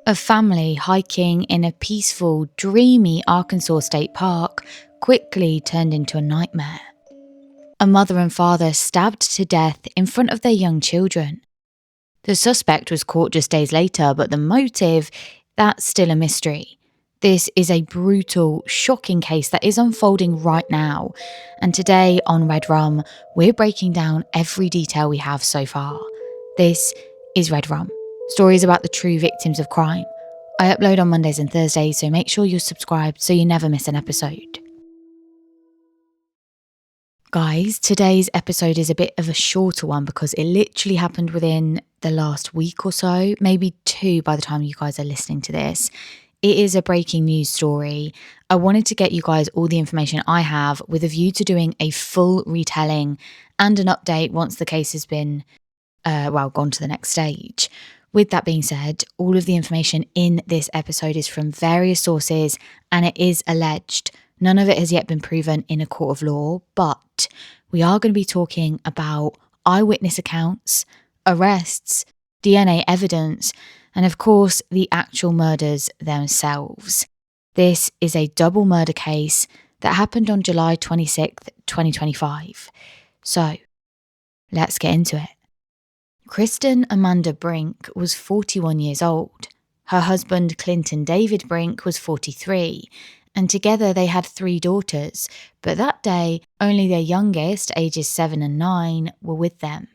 A family hiking in a peaceful, dreamy Arkansas state park quickly turned into a nightmare. A mother and father stabbed to death in front of their young children. The suspect was caught just days later, but the motive, that's still a mystery. This is a brutal, shocking case that is unfolding right now. And today on REDRUM, we're breaking down every detail we have so far. This is REDRUM, stories about the true victims of crime. I upload on Mondays and Thursdays, so make sure you're subscribed so you never miss an episode. Guys, today's episode is a bit of a shorter one because it literally happened within the last week or so, maybe two by the time you guys are listening to this. It is a breaking news story. I wanted to get you guys all the information I have with a view to doing a full retelling and an update once the case has been, gone to the next stage. With that being said, all of the information in this episode is from various sources and it is alleged. None of it has yet been proven in a court of law, but we are going to be talking about eyewitness accounts, arrests, DNA evidence, and of course, the actual murders themselves. This is a double murder case that happened on July 26th, 2025. So, let's get into it. Kristen Amanda Brink was 41 years old. Her husband, Clinton David Brink, was 43, and together they had 3 daughters, but that day, only their youngest, ages 7 and 9, were with them.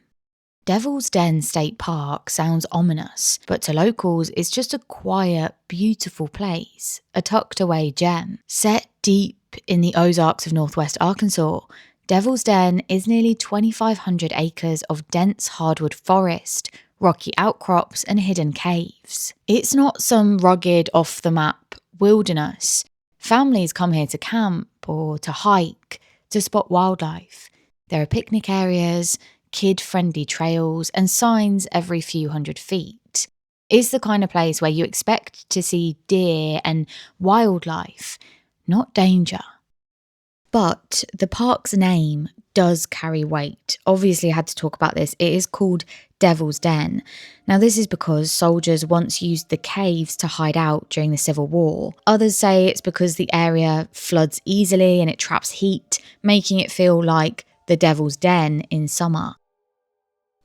Devil's Den State Park sounds ominous, but to locals it's just a quiet, beautiful place, a tucked-away gem. Set deep in the Ozarks of northwest Arkansas, Devil's Den is nearly 2,500 acres of dense hardwood forest, rocky outcrops and hidden caves. It's not some rugged, off-the-map wilderness. Families come here to camp or to hike, to spot wildlife. There are picnic areas, kid-friendly trails, and signs every few hundred feet. It's the kind of place where you expect to see deer and wildlife, not danger. But the park's name does carry weight. Obviously, I had to talk about this. It is called Devil's Den. Now, this is because soldiers once used the caves to hide out during the Civil War. Others say it's because the area floods easily and it traps heat, making it feel like the Devil's Den in summer.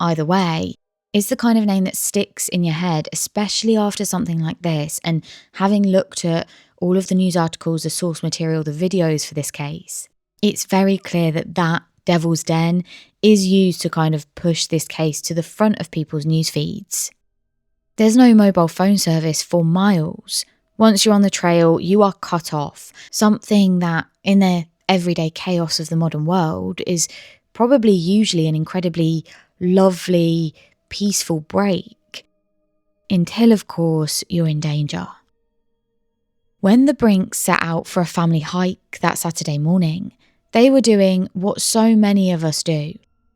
Either way, it's the kind of name that sticks in your head, especially after something like this, and having looked at all of the news articles, the source material, the videos for this case, it's very clear that Devil's Den is used to kind of push this case to the front of people's news feeds. There's no mobile phone service for miles. Once you're on the trail, you are cut off, something that in the everyday chaos of the modern world is probably usually an incredibly lovely, peaceful break, until of course you're in danger. When the Brinks set out for a family hike that Saturday morning, they were doing what so many of us do,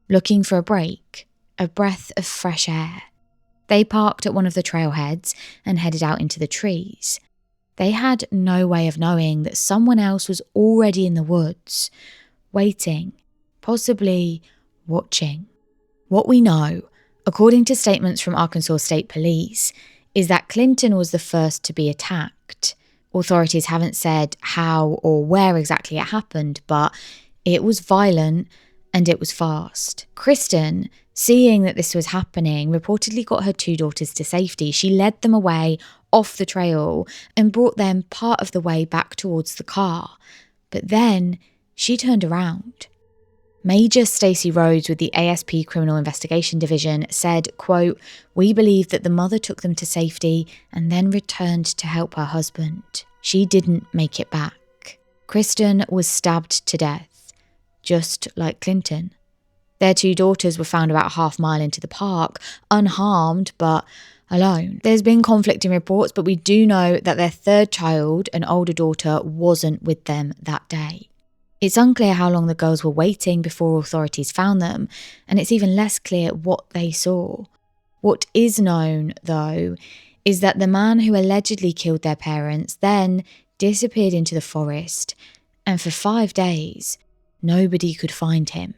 looking for a break, a breath of fresh air. They parked at one of the trailheads and headed out into the trees. They had no way of knowing that someone else was already in the woods, waiting, possibly watching. What we know, according to statements from Arkansas State Police, is that Clinton was the first to be attacked. Authorities haven't said how or where exactly it happened, but it was violent and it was fast. Kristen, seeing that this was happening, reportedly got her 2 daughters to safety. She led them away off the trail and brought them part of the way back towards the car. But then she turned around. Major Stacey Rhodes with the ASP Criminal Investigation Division said, quote, "We believe that the mother took them to safety and then returned to help her husband. She didn't make it back." Kristen was stabbed to death, just like Clinton. Their 2 daughters were found about a half-mile into the park, unharmed but alone. There's been conflicting reports, but we do know that their 3rd child, an older daughter, wasn't with them that day. It's unclear how long the girls were waiting before authorities found them, and it's even less clear what they saw. What is known, though, is that the man who allegedly killed their parents then disappeared into the forest, and for 5 days, nobody could find him.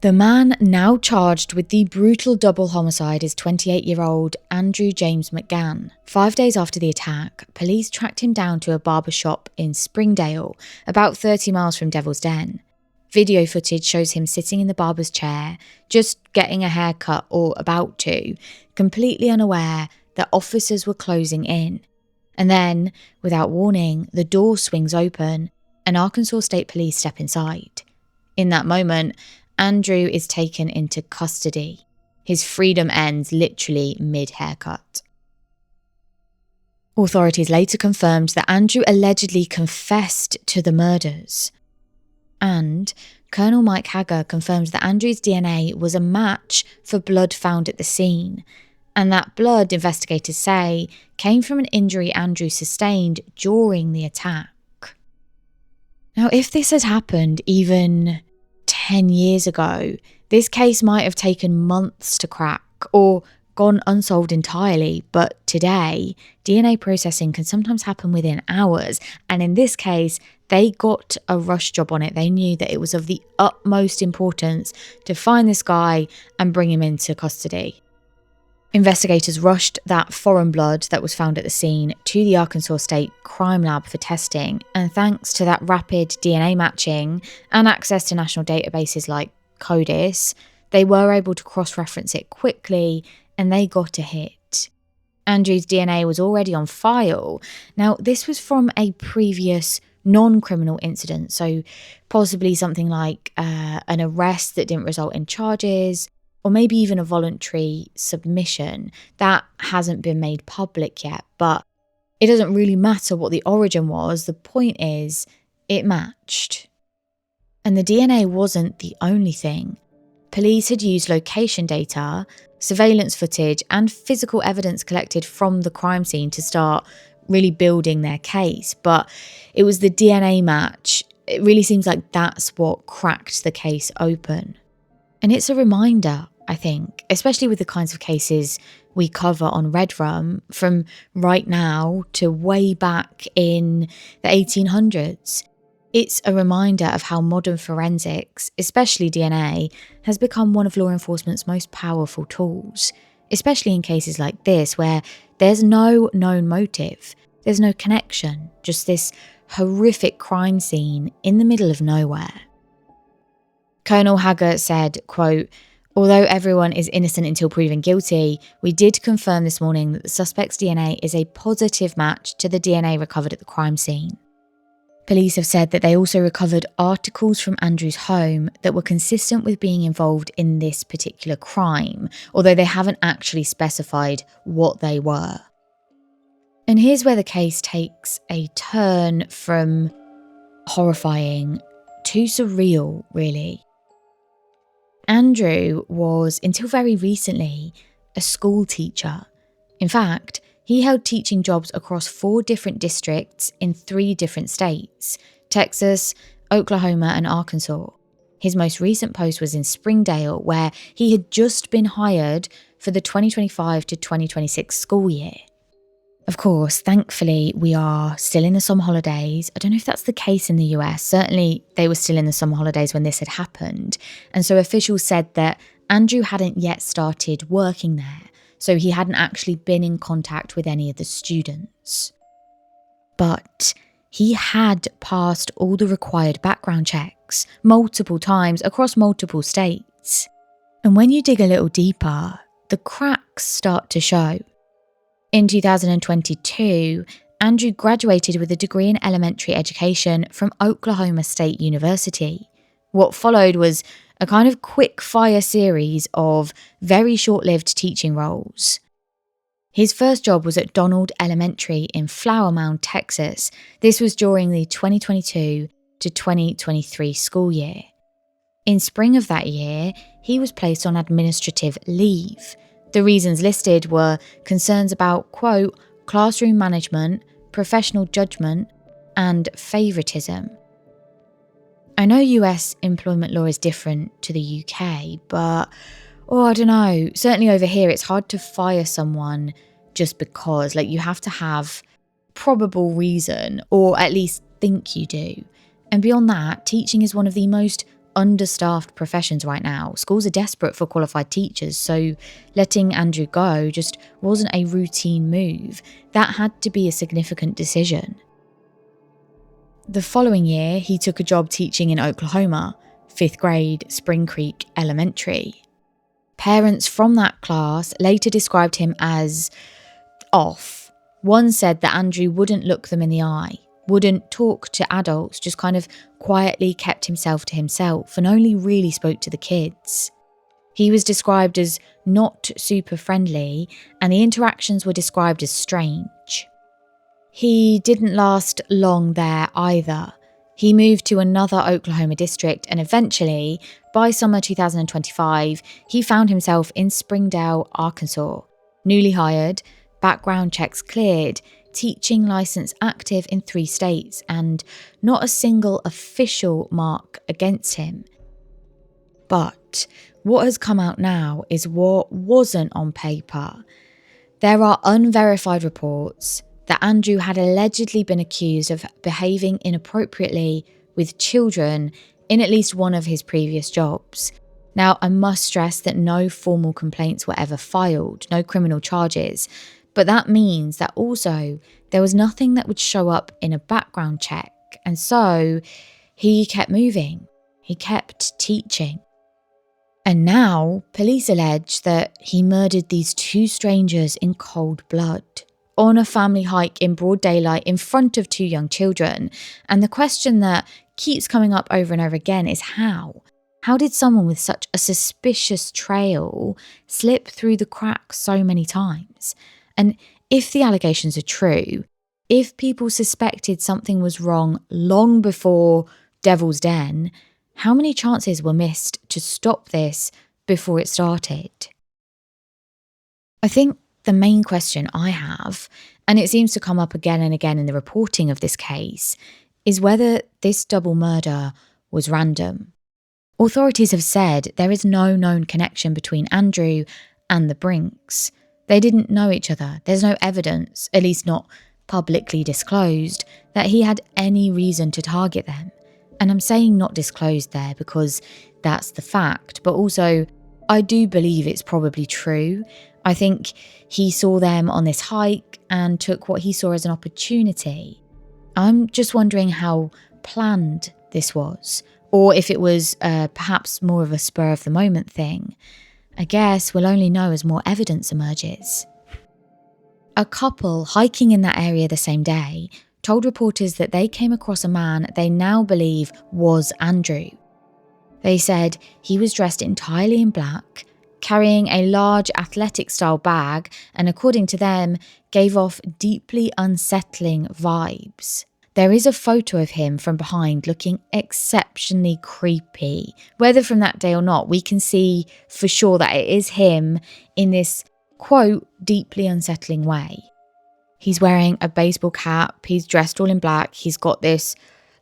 The man now charged with the brutal double homicide is 28-year-old Andrew James McGann. 5 days after the attack, police tracked him down to a barber shop in Springdale, about 30 miles from Devil's Den. Video footage shows him sitting in the barber's chair, just getting a haircut or about to, completely unaware that officers were closing in. And then, without warning, the door swings open and Arkansas State Police step inside. In that moment, Andrew is taken into custody. His freedom ends literally mid-haircut. Authorities later confirmed that Andrew allegedly confessed to the murders. And Colonel Mike Hager confirmed that Andrew's DNA was a match for blood found at the scene, and that blood, investigators say, came from an injury Andrew sustained during the attack. Now, if this had happened even 10 years ago, this case might have taken months to crack or gone unsolved entirely, but today, DNA processing can sometimes happen within hours, and in this case, they got a rush job on it. They knew that it was of the utmost importance to find this guy and bring him into custody. Investigators rushed that foreign blood that was found at the scene to the Arkansas State Crime Lab for testing, and thanks to that rapid DNA matching and access to national databases like CODIS, they were able to cross-reference it quickly and they got a hit. Andrew's DNA was already on file. Now, this was from a previous non-criminal incident, so possibly something like an arrest that didn't result in charges, or maybe even a voluntary submission that hasn't been made public yet, but it doesn't really matter what the origin was. The point is, it matched. And the DNA wasn't the only thing. Police had used location data, surveillance footage, and physical evidence collected from the crime scene to start really building their case. But it was the DNA match. It really seems like that's what cracked the case open. And it's a reminder, I think, especially with the kinds of cases we cover on REDRUM, from right now to way back in the 1800s. It's a reminder of how modern forensics, especially DNA, has become one of law enforcement's most powerful tools, especially in cases like this where there's no known motive, there's no connection, just this horrific crime scene in the middle of nowhere. Colonel Hager said, quote, "Although everyone is innocent until proven guilty, we did confirm this morning that the suspect's DNA is a positive match to the DNA recovered at the crime scene." Police have said that they also recovered articles from Andrew's home that were consistent with being involved in this particular crime, although they haven't actually specified what they were. And here's where the case takes a turn from horrifying to surreal, really. Andrew was, until very recently, a school teacher. In fact, he held teaching jobs across 4 different districts in 3 different states: Texas, Oklahoma, and Arkansas. His most recent post was in Springdale, where he had just been hired for the 2025 to 2026 school year. Of course, thankfully, we are still in the summer holidays. I don't know if that's the case in the US. Certainly, they were still in the summer holidays when this had happened. And so officials said that Andrew hadn't yet started working there, so he hadn't actually been in contact with any of the students. But he had passed all the required background checks multiple times across multiple states. And when you dig a little deeper, the cracks start to show. In 2022, Andrew graduated with a degree in elementary education from Oklahoma State University. What followed was a kind of quick-fire series of very short-lived teaching roles. His first job was at Donald Elementary in Flower Mound, Texas. This was during the 2022 to 2023 school year. In spring of that year, he was placed on administrative leave. The reasons listed were concerns about, quote, classroom management, professional judgment, and favouritism. I know US employment law is different to the UK, but, I don't know, certainly over here it's hard to fire someone just because. Like, you have to have probable reason, or at least think you do. And beyond that, teaching is one of the most understaffed professions right now. Schools are desperate for qualified teachers, so letting Andrew go just wasn't a routine move. That had to be a significant decision. The following year, he took a job teaching in Oklahoma, 5th grade, Spring Creek Elementary. Parents from that class later described him as off. One said that Andrew wouldn't look them in the eye, wouldn't talk to adults, just kind of quietly kept himself to himself and only really spoke to the kids. He was described as not super friendly, and the interactions were described as strange. He didn't last long there either. He moved to another Oklahoma district, and eventually, by summer 2025, he found himself in Springdale, Arkansas. Newly hired, background checks cleared, teaching license active in 3 states, and not a single official mark against him. But what has come out now is what wasn't on paper. There are unverified reports that Andrew had allegedly been accused of behaving inappropriately with children in at least one of his previous jobs. Now, I must stress that no formal complaints were ever filed, no criminal charges, but that means that also there was nothing that would show up in a background check, and so he kept moving, he kept teaching. And now, police allege that he murdered these 2 strangers in cold blood, on a family hike in broad daylight in front of 2 young children. And the question that keeps coming up over and over again is how? How did someone with such a suspicious trail slip through the cracks so many times? And if the allegations are true, if people suspected something was wrong long before Devil's Den, how many chances were missed to stop this before it started? I think the main question I have, and it seems to come up again and again in the reporting of this case, is whether this double murder was random. Authorities have said there is no known connection between Andrew and the Brinks. They didn't know each other. There's no evidence, at least not publicly disclosed, that he had any reason to target them. And I'm saying not disclosed there because that's the fact, but also I do believe it's probably true. I think he saw them on this hike and took what he saw as an opportunity. I'm just wondering how planned this was, or if it was perhaps more of a spur of the moment thing. I guess we'll only know as more evidence emerges. A couple hiking in that area the same day told reporters that they came across a man they now believe was Andrew. They said he was dressed entirely in black, carrying a large athletic-style bag, and according to them, gave off deeply unsettling vibes. There is a photo of him from behind looking exceptionally creepy. Whether from that day or not, we can see for sure that it is him in this, quote, deeply unsettling way. He's wearing a baseball cap, he's dressed all in black, he's got this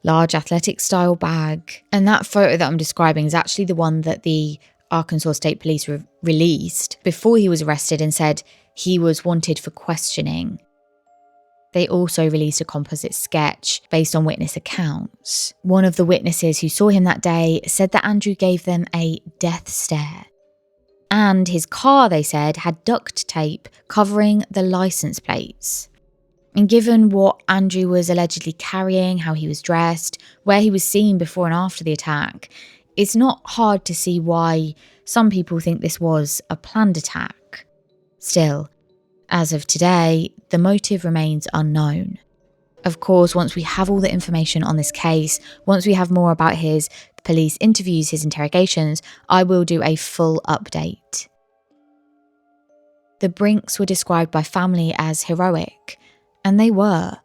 large athletic-style bag. And that photo that I'm describing is actually the one that the Arkansas State Police released before he was arrested and said he was wanted for questioning. They also released a composite sketch based on witness accounts. One of the witnesses who saw him that day said that Andrew gave them a death stare. And his car, they said, had duct tape covering the license plates. And given what Andrew was allegedly carrying, how he was dressed, where he was seen before and after the attack, it's not hard to see why some people think this was a planned attack. Still, as of today, the motive remains unknown. Of course, once we have all the information on this case, once we have more about his police interviews, his interrogations, I will do a full update. The Brinks were described by family as heroic, and they were.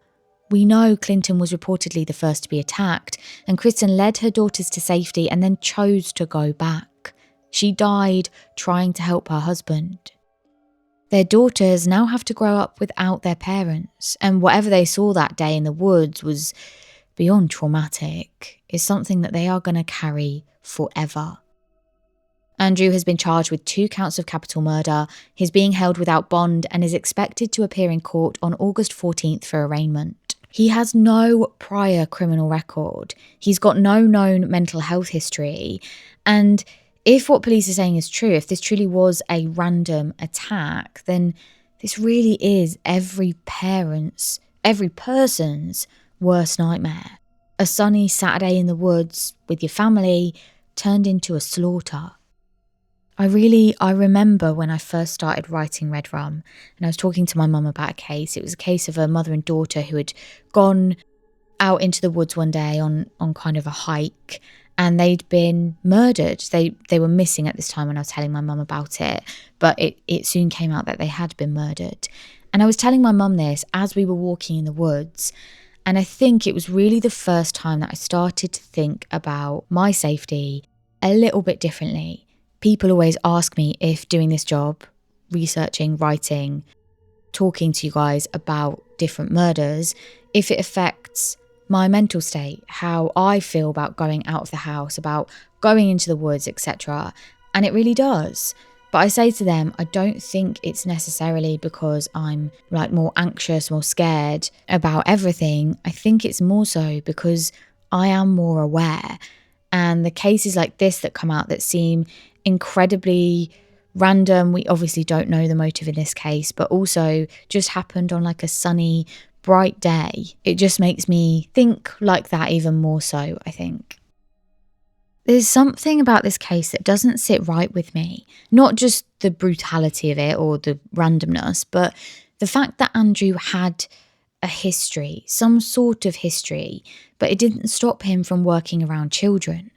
We know Clinton was reportedly the first to be attacked, and Kristen led her daughters to safety and then chose to go back. She died trying to help her husband. Their daughters now have to grow up without their parents, and whatever they saw that day in the woods was beyond traumatic. It's something that they are going to carry forever. Andrew has been charged with 2 counts of capital murder. He's being held without bond and is expected to appear in court on August 14th for arraignment. He has no prior criminal record. He's got no known mental health history. And if what police are saying is true, if this truly was a random attack, then this really is every person's worst nightmare. A sunny Saturday in the woods with your family turned into a slaughter. I remember when I first started writing REDRUM and I was talking to my mum about a case. It was a case of a mother and daughter who had gone out into the woods one day on kind of a hike, and they'd been murdered. They were missing at this time when I was telling my mum about it, but it soon came out that they had been murdered. And I was telling my mum this as we were walking in the woods, and I think it was really the first time that I started to think about my safety a little bit differently. People always ask me if doing this job, researching, writing, talking to you guys about different murders, if it affects my mental state, how I feel about going out of the house, about going into the woods, etc. And it really does. But I say to them, I don't think it's necessarily because I'm like more anxious, more scared about everything. I think it's more so because I am more aware. And the cases like this that come out that seem incredibly random, we obviously don't know the motive in this case, but also just happened on like a sunny, bright day. It just makes me think like that even more so, I think. There's something about this case that doesn't sit right with me. Not just the brutality of it or the randomness, but the fact that Andrew had a history, some sort of history, but it didn't stop him from working around children.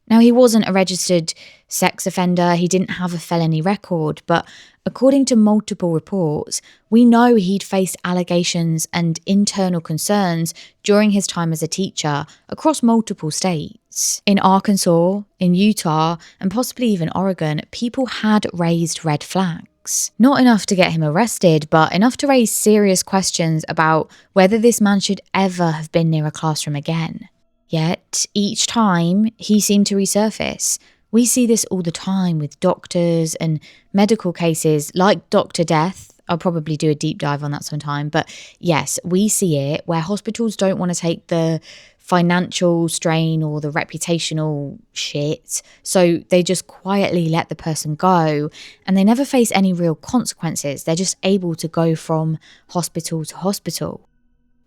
Now, he wasn't a registered sex offender, he didn't have a felony record, but according to multiple reports, we know he'd faced allegations and internal concerns during his time as a teacher across multiple states. In Arkansas, in Utah, and possibly even Oregon, people had raised red flags. Not enough to get him arrested, but enough to raise serious questions about whether this man should ever have been near a classroom again. Yet, each time, he seemed to resurface. We see this all the time with doctors and medical cases like Dr. Death. I'll probably do a deep dive on that sometime. But yes, we see it where hospitals don't want to take the financial strain or the reputational shit. So they just quietly let the person go and they never face any real consequences. They're just able to go from hospital to hospital.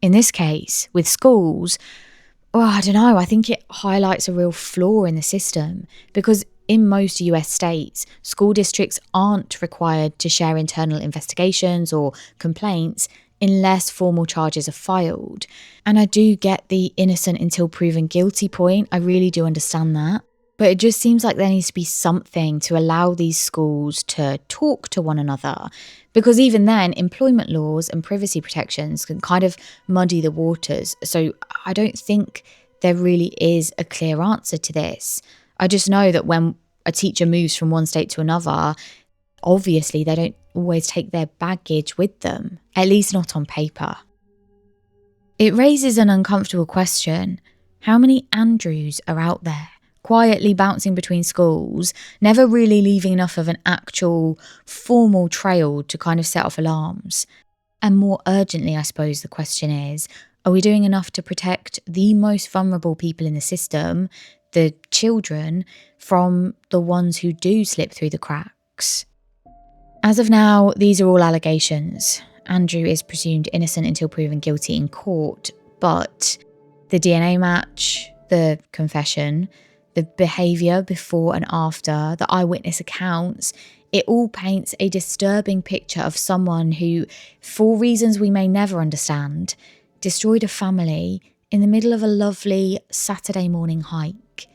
In this case, with schools, I don't know, I think it highlights a real flaw in the system because in most US states, school districts aren't required to share internal investigations or complaints unless formal charges are filed. And I do get the innocent until proven guilty point. I really do understand that. But it just seems like there needs to be something to allow these schools to talk to one another. Because even then, employment laws and privacy protections can kind of muddy the waters. So I don't think there really is a clear answer to this. I just know that when a teacher moves from one state to another, obviously they don't always take their baggage with them, at least not on paper. It raises an uncomfortable question. How many Andrews are out there? Quietly bouncing between schools, never really leaving enough of an actual formal trail to kind of set off alarms. And more urgently, I suppose the question is, are we doing enough to protect the most vulnerable people in the system, the children, from the ones who do slip through the cracks? As of now, these are all allegations. Andrew is presumed innocent until proven guilty in court, but the DNA match, the confession, the behaviour before and after, the eyewitness accounts, it all paints a disturbing picture of someone who, for reasons we may never understand, destroyed a family in the middle of a lovely Saturday morning hike.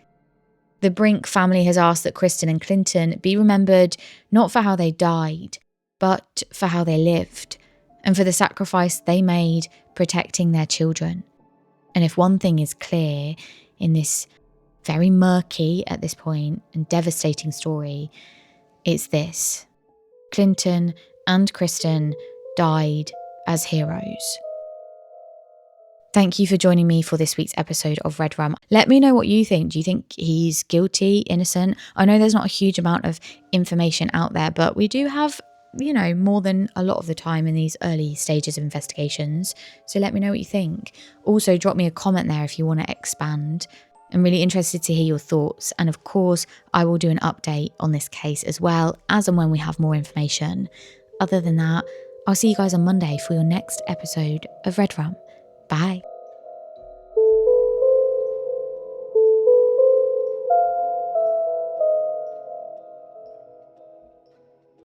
The Brink family has asked that Kristen and Clinton be remembered not for how they died, but for how they lived, and for the sacrifice they made protecting their children. And if one thing is clear in this very murky at this point and devastating story, it's this. Clinton and Kristen died as heroes. Thank you for joining me for this week's episode of REDRUM. Let me know what you think. Do you think he's guilty, innocent? I know there's not a huge amount of information out there, but we do have more than a lot of the time in these early stages of investigations. So let me know what you think. Also, drop me a comment there if you want to expand. I'm really interested to hear your thoughts. And of course, I will do an update on this case as well, as and when we have more information. Other than that, I'll see you guys on Monday for your next episode of REDRUM.